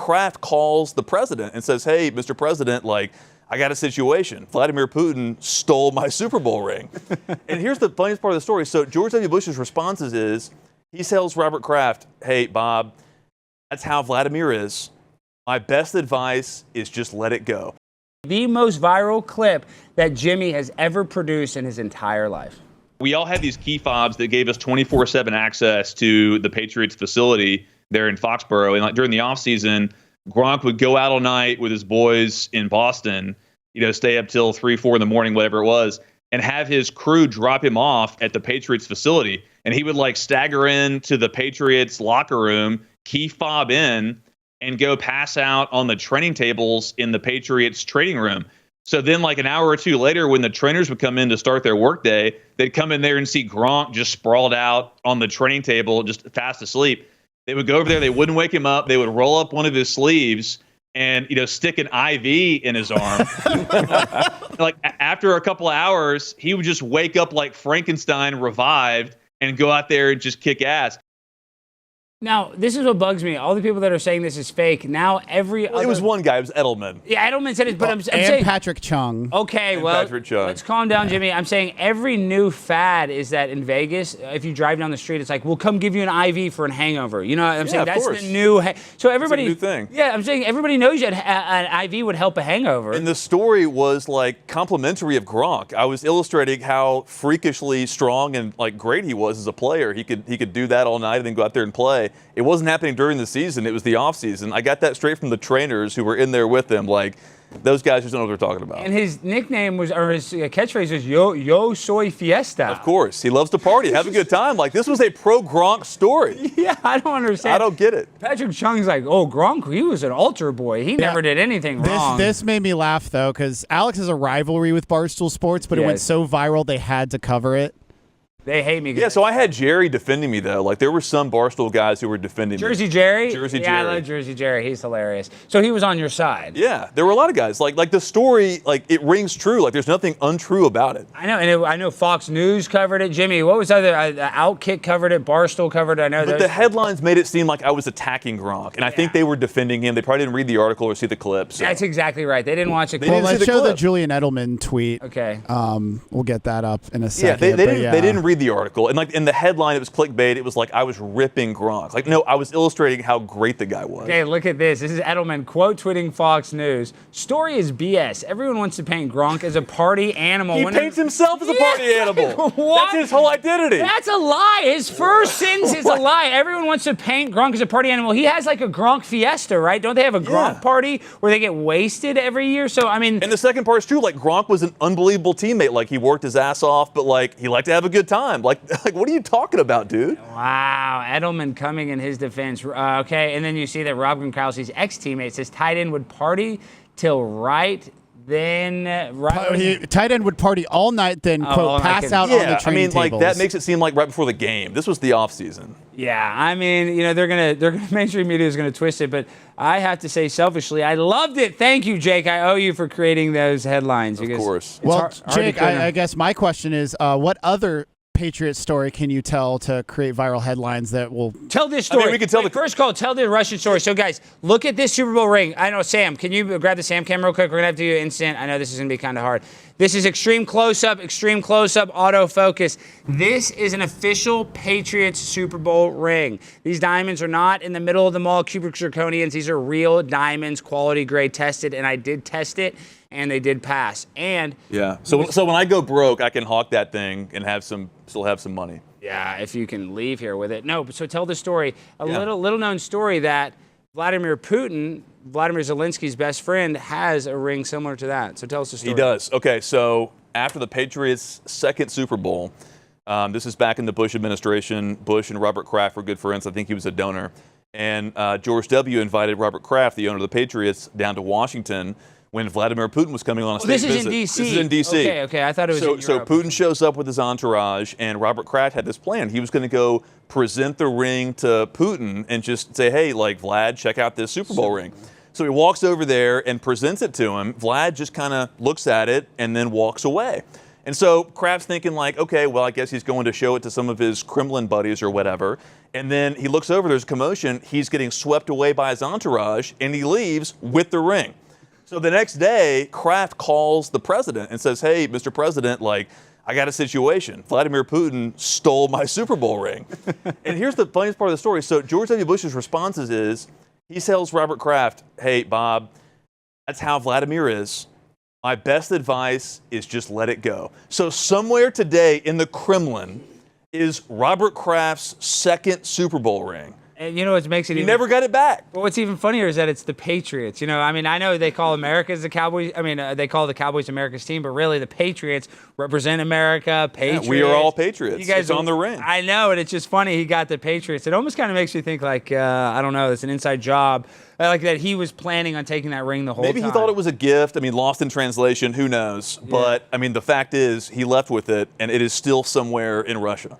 Kraft calls the president and says, hey, Mr. President, like, I got a situation. Vladimir Putin stole my Super Bowl ring. And here's the funniest part of the story. So George W. Bush's responses is, he tells Robert Kraft, hey, Bob, that's how Vladimir is. My best advice is just let it go. The most viral clip that Jimmy has ever produced in his entire life. We all had these key fobs that gave us 24/7 access to the Patriots facility there in Foxborough. And like during the offseason, Gronk would go out all night with his boys in Boston, stay up till 3, 4 in the morning, whatever it was, and have his crew drop him off at the Patriots facility. And he would like stagger into the Patriots locker room, key fob in, and go pass out on the training tables in the Patriots training room. So then like an hour or two later, when the trainers would come in to start their workday, they'd come in there and see Gronk just sprawled out on the training table, just fast asleep. They would go over there, they wouldn't wake him up, they would roll up one of his sleeves and stick an IV in his arm. Like after a couple of hours, he would just wake up like Frankenstein revived and go out there and just kick ass. Now, this is what bugs me. All the people that are saying this is fake, now every other... It was one guy. It was Edelman. Yeah, Edelman said it, but I'm and saying... Patrick Chung. Okay, and well, Patrick Chung. Let's calm down, Jimmy. I'm saying every new fad is that in Vegas, if you drive down the street, it's like, we'll come give you an IV for a hangover. You know what I'm saying? That's the new... So everybody... It's a new thing. Yeah, I'm saying everybody knows that an IV would help a hangover. And the story was like complimentary of Gronk. I was illustrating how freakishly strong and like great he was as a player. He could do that all night and then go out there and play. It wasn't happening during the season. It was the off season. I got that straight from the trainers who were in there with him. Like, those guys just don't know what they're talking about. And his nickname was, or his catchphrase was, yo soy fiesta. Of course. He loves to party, have a good time. Like, this was a pro-Gronk story. Yeah, I don't understand. I don't get it. Patrick Chung's like, oh, Gronk, he was an altar boy. He never did anything wrong. This made me laugh, though, because Alex has a rivalry with Barstool Sports, but it went so viral they had to cover it. They hate me. Yeah, so I had Jerry defending me, though. Like, there were some Barstool guys who were defending Jersey me. Jerry? Jersey yeah, Jerry. I love Jersey Jerry. He's hilarious. So he was on your side. Yeah, there were a lot of guys. Like the story, like, it rings true. Like, there's nothing untrue about it. I know, and I know Fox News covered it. Jimmy, what was other? Outkick covered it. Barstool covered it. I know. But the headlines made it seem like I was attacking Gronk, and I think they were defending him. They probably didn't read the article or see the clip. So. That's exactly right. They didn't watch it. Well, let's show the Julian Edelman tweet. Okay. We'll get that up in a second. Yeah, they didn't read the article, and like in the headline, it was clickbait. It was like I was ripping Gronk. Like, no, I was illustrating how great the guy was. Okay, look at this. This is Edelman quote tweeting Fox News. Story is BS. Everyone wants to paint Gronk as a party animal. He paints himself as a party animal. What? That's his whole identity. That's a lie. His first sentence is a lie. Everyone wants to paint Gronk as a party animal. He has like a Gronk fiesta, right? Don't they have a Gronk party where they get wasted every year? So, I mean... And the second part is true. Like, Gronk was an unbelievable teammate. Like, he worked his ass off, but like, he liked to have a good time. Like what are you talking about, dude? Wow, Edelman coming in his defense. Okay, and then you see that Rob Gronkowski's ex-teammate says tight end would party till tight end would party all night, then quote pass out on the training tables. Like that makes it seem like right before the game. This was the offseason. Yeah, I mean, they're gonna mainstream media is gonna twist it, but I have to say selfishly, I loved it. Thank you, Jake. I owe you for creating those headlines. Of course. Well, Jake, I guess my question is, what other Patriots story can you tell to create viral headlines that will tell this story? I mean, we can tell first call. Tell the Russian story. So, guys, look at this Super Bowl ring. I know, Sam. Can you grab the Sam cam real quick? We're gonna have to do an instant. I know this is gonna be kind of hard. This is extreme close-up, autofocus. This is an official Patriots Super Bowl ring. These diamonds are not in the middle of the mall, cubic zirconians. These are real diamonds, quality grade, tested, and I did test it, and they did pass. And yeah, so when I go broke, I can hawk that thing and still have some money. Yeah, if you can leave here with it. No, so tell the story. Little known story that Vladimir Putin, Vladimir Zelensky's best friend, has a ring similar to that. So tell us the story. He does. Okay, so after the Patriots' second Super Bowl, this is back in the Bush administration. Bush and Robert Kraft were good friends. I think he was a donor. And George W. invited Robert Kraft, the owner of the Patriots, down to Washington when Vladimir Putin was coming on a state visit. This is in D.C. This is in D.C. Okay, I thought it was in Europe. So Putin shows up with his entourage, and Robert Kraft had this plan. He was going to go present the ring to Putin and just say, hey, like, Vlad, check out this Super Bowl ring. So he walks over there and presents it to him. Vlad just kind of looks at it and then walks away. And so Kraft's thinking like, okay, well, I guess he's going to show it to some of his Kremlin buddies or whatever. And then he looks over, there's a commotion. He's getting swept away by his entourage, and he leaves with the ring. So the next day, Kraft calls the president and says, hey, Mr. President, like, I got a situation. Vladimir Putin stole my Super Bowl ring. And here's the funniest part of the story. So George W. Bush's response is, he tells Robert Kraft, hey, Bob, that's how Vladimir is. My best advice is just let it go. So somewhere today in the Kremlin is Robert Kraft's second Super Bowl ring. And you know what makes it He never got it back. But what's even funnier is that it's the Patriots. You know, I mean, I know they call America's the Cowboys. I mean, they call the Cowboys America's team, but really the Patriots represent America. Patriots. Yeah, we are all Patriots. You guys it's on the ring. I know, and it's just funny he got the Patriots. It almost kind of makes me think like, I don't know, it's an inside job. Like that he was planning on taking that ring the whole time. Maybe he thought it was a gift. I mean, lost in translation, who knows? Yeah. But, I mean, the fact is he left with it, and it is still somewhere in Russia.